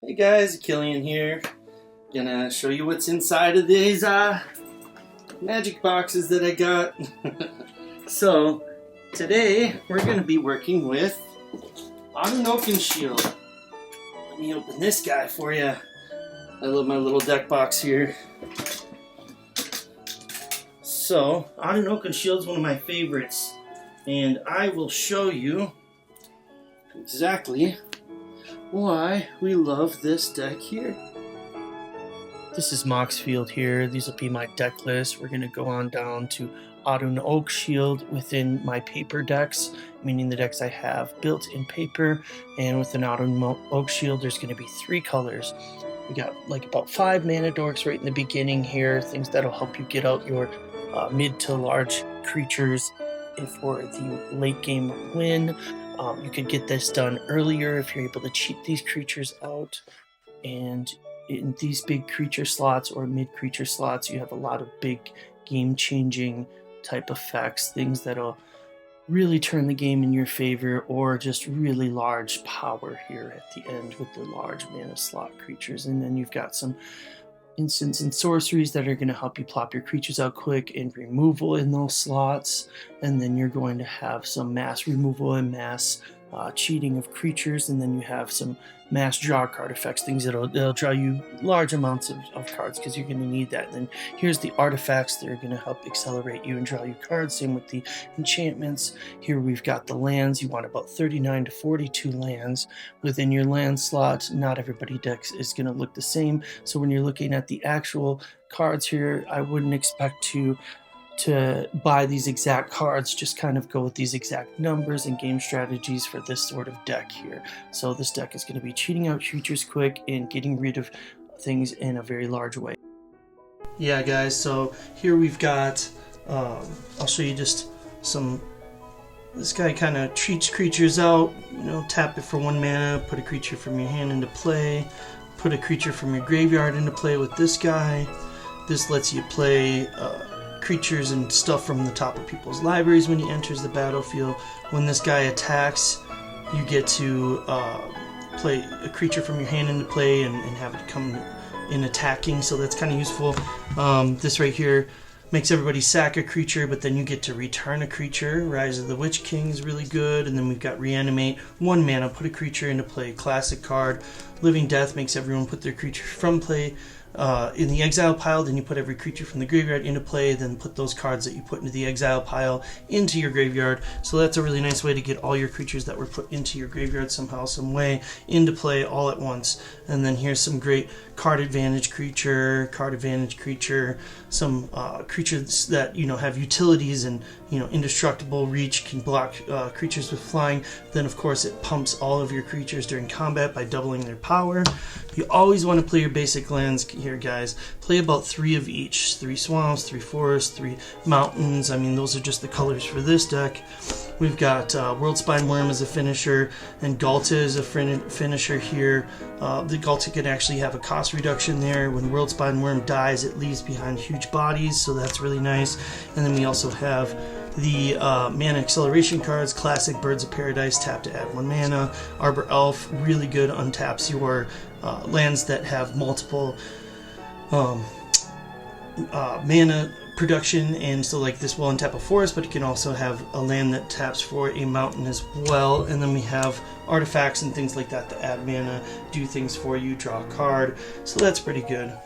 Hey guys, Akilian here. Gonna show you what's inside of these magic boxes that I got. So today we're gonna be working with Adun Oakenshield. Let me open this guy for you. I love my little deck box here. So Adun Oakenshield is one of my favorites, and I will show you exactly why we love this deck here. This is Moxfield here. These will be my deck list. We're going to go on down to Adun Oakenshield within my paper decks, meaning the decks I have built in paper. And within Adun Oakenshield, there's going to be 3 colors. We got like about 5 mana dorks right in the beginning here, things that'll help you get out your mid to large creatures for the late game win. You could get this done earlier if you're able to cheat these creatures out. And in these big creature slots or mid creature slots, you have a lot of big game changing type effects, things that'll really turn the game in your favor, or just really large power here at the end with the large mana slot creatures. And then you've got some instants and sorceries that are going to help you plop your creatures out quick and removal in those slots. And then you're going to have some mass removal and mass cheating of creatures. And then you have some mass draw card effects, things that'll draw you large amounts of cards, because you're going to need that. And then here's the artifacts that are going to help accelerate you and draw you cards. Same with the enchantments. Here we've got the lands. You want about 39 to 42 lands within your land slot. Not everybody decks is going to look the same. So when you're looking at the actual cards here, I wouldn't expect to buy these exact cards, just kind of go with these exact numbers and game strategies for this sort of deck here. So this deck is going to be cheating out creatures quick and getting rid of things in a very large way. Yeah guys, so here we've got, I'll show you just some, this guy kind of treats creatures out, tap it for 1 mana, put a creature from your hand into play, put a creature from your graveyard into play with this guy. This lets you play creatures and stuff from the top of people's libraries when he enters the battlefield. When this guy attacks, you get to play a creature from your hand into play and have it come in attacking, so that's kind of useful. This right here makes everybody sack a creature, but then you get to return a creature. Rise of the Witch King is really good. And then we've got Reanimate, 1 mana, put a creature into play, classic card. Living Death makes everyone put their creature from play in the exile pile. Then you put every creature from the graveyard into play, then put those cards that you put into the exile pile into your graveyard. So that's a really nice way to get all your creatures that were put into your graveyard somehow, some way, into play all at once. And then here's some great card advantage creature, some creatures that have utilities and indestructible reach, can block creatures with flying. Then of course it pumps all of your creatures during combat by doubling their power. You always want to play your basic lands here, guys. Play about 3 of each. 3 swamps, 3 forests, 3 mountains. I mean, those are just the colors for this deck. We've got Worldspine Worm as a finisher, and Galta as a finisher here. The Galta can actually have a cost reduction there. When Worldspine Worm dies, it leaves behind huge bodies, so that's really nice. And then we also have the mana acceleration cards. Classic Birds of Paradise, tap to add 1 mana. Arbor Elf, really good, untaps your lands that have multiple mana production, and so like this will untap a forest, but it can also have a land that taps for a mountain as well. And then we have artifacts and things like that add mana, do things for you, draw a card, so that's pretty good.